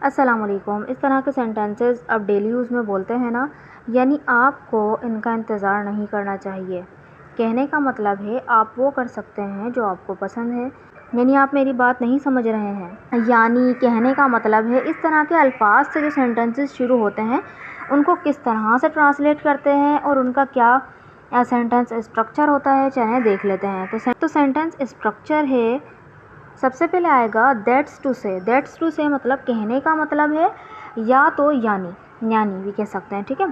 अस्सलाम वालेकुम। इस तरह के सेंटेंसेस अब डेली यूज़ में बोलते हैं ना, यानी आपको इनका इंतज़ार नहीं करना चाहिए। कहने का मतलब है आप वो कर सकते हैं जो आपको पसंद है, यानी आप मेरी बात नहीं समझ रहे हैं। यानी कहने का मतलब है इस तरह के अल्फाज से जो सेंटेंसेस शुरू होते हैं उनको किस तरह से ट्रांसलेट करते हैं और उनका क्या सेंटेंस स्ट्रक्चर होता है, चलिए देख लेते हैं। तो सेंटेंस स्ट्रक्चर है, सबसे पहले आएगा दैट्स टू से। दैट्स टू से मतलब कहने का मतलब है या तो यानी भी कह सकते हैं, ठीक है।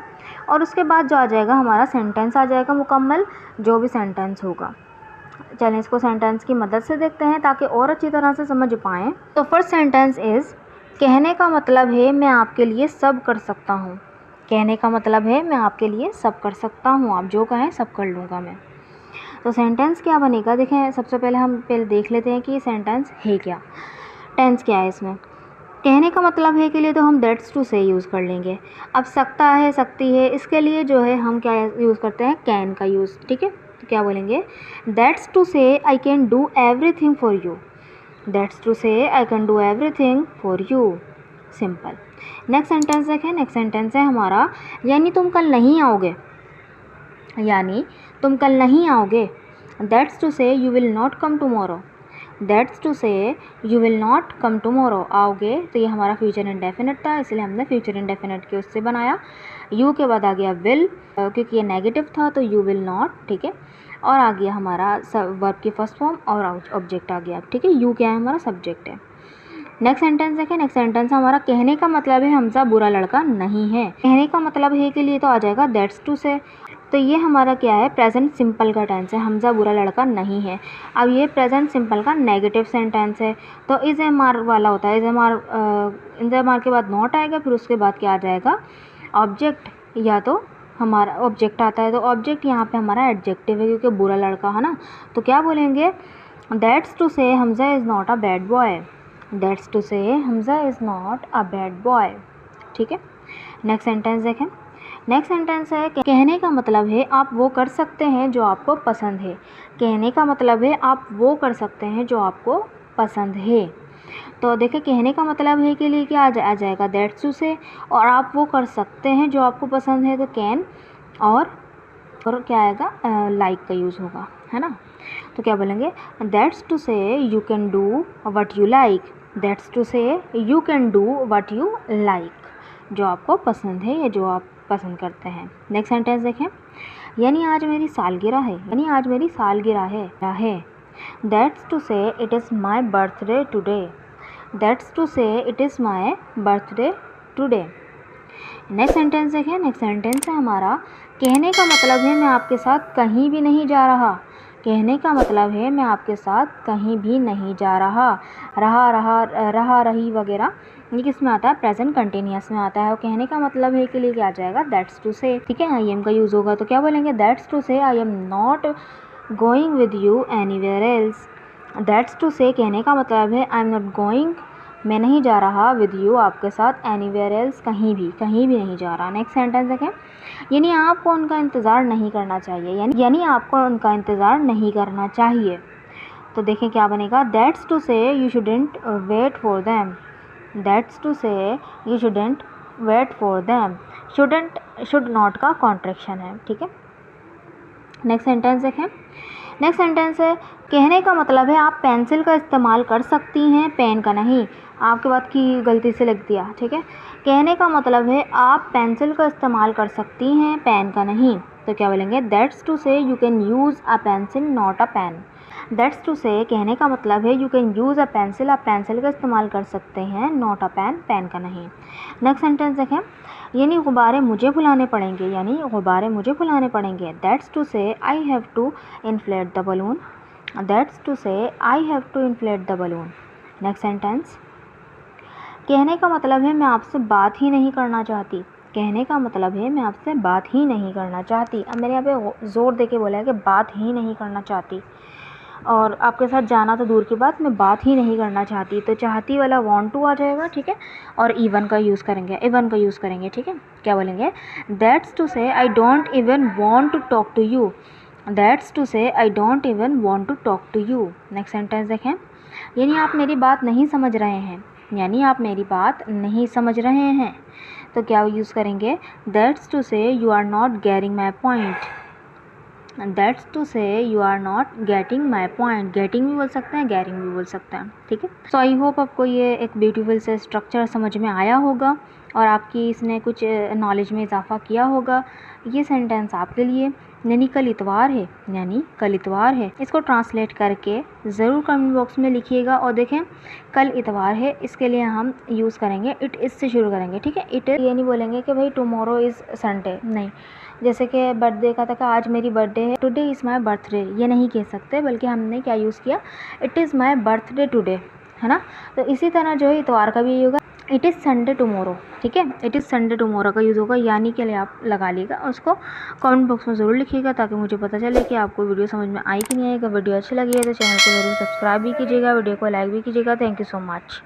और उसके बाद जो आ जाएगा हमारा सेंटेंस आ जाएगा मुकम्मल, जो भी सेंटेंस होगा। चलें इसको सेंटेंस की मदद से देखते हैं ताकि और अच्छी तरह से समझ पाएँ। तो फर्स्ट सेंटेंस इज़, कहने का मतलब है मैं आपके लिए सब कर सकता हूँ। कहने का मतलब है मैं आपके लिए सब कर सकता हूँ, आप जो कहें सब कर लूँगा मैं। तो सेंटेंस क्या बनेगा, देखें सबसे पहले हम देख लेते हैं कि ये सेंटेंस है क्या, टेंस क्या है इसमें। कहने का मतलब है के लिए तो हम दैट्स टू से यूज़ कर लेंगे। अब सकता है, सकती है, इसके लिए जो है हम क्या यूज़ करते हैं, कैन का यूज़, ठीक है। तो क्या बोलेंगे, that's to say I can do everything for you. That's to say I can do everything for you, simple. Next sentence देखें, नेक्स्ट सेंटेंस है हमारा, यानी तुम कल नहीं आओगे। यानी तुम कल नहीं आओगे। That's to say you will not come tomorrow. That's to say you will not come tomorrow, आओगे। तो ये हमारा फ्यूचर इंडेफिनिट था, इसलिए हमने फ्यूचर इंडेफिनिट के उससे बनाया। यू के बाद आ गया विल, क्योंकि ये नेगेटिव था तो यू विल नॉट, ठीक है। और आ गया हमारा वर्ब की फर्स्ट फॉर्म और ऑब्जेक्ट आ गया, ठीक है। यू क्या है, हमारा सब्जेक्ट है। नेक्स्ट सेंटेंस देखें, नेक्स्ट सेंटेंस हमारा, कहने का मतलब है हमजा बुरा लड़का नहीं है। कहने का मतलब है के लिए तो आ जाएगा दैट्स टू से। तो ये हमारा क्या है, प्रेजेंट सिंपल का टेंस है, हमजा बुरा लड़का नहीं है। अब ये प्रेजेंट सिंपल का नेगेटिव सेंटेंस है, तो इज एम आर वाला होता है। इज एम आर के बाद नॉट आएगा, फिर उसके बाद क्या आ जाएगा, ऑब्जेक्ट, या तो हमारा ऑब्जेक्ट आता है। तो ऑब्जेक्ट यहाँ पे हमारा एडजेक्टिव है, क्योंकि बुरा लड़का है ना। तो क्या बोलेंगे, that's to say Hamza is not a bad boy. That's to say Hamza is not a bad boy, ठीक है। नेक्स्ट सेंटेंस देखें, नेक्स्ट सेंटेंस है, कहने का मतलब है आप वो कर सकते हैं जो आपको पसंद है। कहने का मतलब है आप वो कर सकते हैं जो आपको पसंद है। तो देखिए कहने का मतलब है के लिए क्या आ जाएगा, दैट्स टू से, और आप वो कर सकते हैं जो आपको पसंद है तो कैन, और क्या आएगा, लाइक का यूज़ होगा, है ना। तो क्या बोलेंगे, that's to say you can do what you like. That's to say you can do what you like, जो आपको पसंद है या जो आप पसंद करते हैं। नेक्स्ट सेंटेंस देखें, यानी आज मेरी सालगिरह है। यानी आज मेरी सालगिरह है। That's to say it is my birthday today. That's to say it is my birthday today. Next sentence देखें, नेक्स्ट सेंटेंस है हमारा, कहने का मतलब है मैं आपके साथ कहीं भी नहीं जा रहा। कहने का मतलब है मैं आपके साथ कहीं भी नहीं जा रहा। रहा रही वगैरह ये किस में आता है, प्रेजेंट कंटिन्यूअस में आता है। और कहने का मतलब है के लिए क्या आ जाएगा, दैट्स टू से, ठीक है। आई एम का यूज़ होगा, तो क्या बोलेंगे, that's to say I am not going with you anywhere else. That's to say कहने का मतलब है आई एम नॉट गोइंग, मैं नहीं जा रहा, विद यू आपके साथ, एनीवेयर एल्स कहीं भी नहीं जा रहा। नेक्स्ट सेंटेंस देखें, यानी आपको उनका इंतज़ार नहीं करना चाहिए। यानी आपको उनका इंतज़ार नहीं करना चाहिए। तो देखें क्या बनेगा, that's to say you shouldn't wait for them. That's to say you shouldn't wait for them. Shouldn't should not का कॉन्ट्रैक्शन है, ठीक है। नेक्स्ट सेंटेंस देखें, नेक्स्ट सेंटेंस है, कहने का मतलब है आप पेंसिल का इस्तेमाल कर सकती हैं, पेन का नहीं। आपके बात की गलती से लिख दिया, ठीक है। कहने का मतलब है आप पेंसिल का इस्तेमाल कर सकती हैं, पेन का नहीं। तो क्या बोलेंगे, that's to say you can use a pencil not a pen. That's to say कहने का मतलब है you can use a pencil, आप पेंसिल का इस्तेमाल कर सकते हैं, नॉट अ पेन, पेन का नहीं। नेक्स्ट सेंटेंस देखें, यानी गुब्बारे मुझे फुलाने पड़ेंगे। यानी गुब्बारे मुझे फुलाने पड़ेंगे। That's to say I have to inflate the balloon. That's to say I have to inflate the balloon. Next sentence, कहने का मतलब है मैं आपसे बात ही नहीं करना चाहती। कहने का मतलब है मैं आपसे बात ही नहीं करना चाहती। अब मैंने यहाँ पे ज़ोर दे के बोला है कि बात ही नहीं करना चाहती, और आपके साथ जाना तो दूर की बात, मैं बात ही नहीं करना चाहती। तो चाहती वाला वांट टू आ जाएगा, ठीक है। और इवन का यूज़ करेंगे, ठीक है। क्या बोलेंगे, that's to say I don't even want to talk to you. That's to say I don't even want to talk to you. Next sentence देखें, यानी आप मेरी बात नहीं समझ रहे हैं। यानी आप मेरी बात नहीं समझ रहे हैं। तो क्या यूज़ करेंगे, that's to say you are not getting my point, that's to say you are not getting my point. Getting भी बोल सकते हैं, गेटिंग भी बोल सकते हैं, ठीक है। सो आई होप आपको ये एक ब्यूटीफुल से स्ट्रक्चर समझ में आया होगा और आपकी इसने कुछ नॉलेज में इजाफा किया होगा। ये सेंटेंस आपके लिए, यानी कल इतवार है, यानी कल इतवार है, इसको ट्रांसलेट करके ज़रूर कमेंट बॉक्स में लिखिएगा। और देखें, कल इतवार है, इसके लिए हम यूज़ करेंगे इट इज़ से शुरू करेंगे, ठीक है। इट इज़ ये नहीं बोलेंगे कि भाई टुमारो इज़ संडे, नहीं। जैसे कि बर्थडे का था कि आज मेरी बर्थडे है, टुडे इज़ माई बर्थडे, ये नहीं कह सकते, बल्कि हमने क्या यूज़ किया, it is my birthday today, है ना। तो इसी तरह जो है इतवार का भी यही होगा, इट इज़ संडे टुमारो, ठीक है। इट इज़ संडे टुमारो का यूज़ होगा, यानी के लिए आप लगा लीजिएगा और उसको कमेंट बॉक्स में ज़रूर लिखिएगा, ताकि मुझे पता चले कि आपको वीडियो समझ में आई कि नहीं आई। अगर वीडियो अच्छी लगी है तो चैनल को ज़रूर सब्सक्राइब भी कीजिएगा, वीडियो को लाइक भी कीजिएगा। Thank you so much.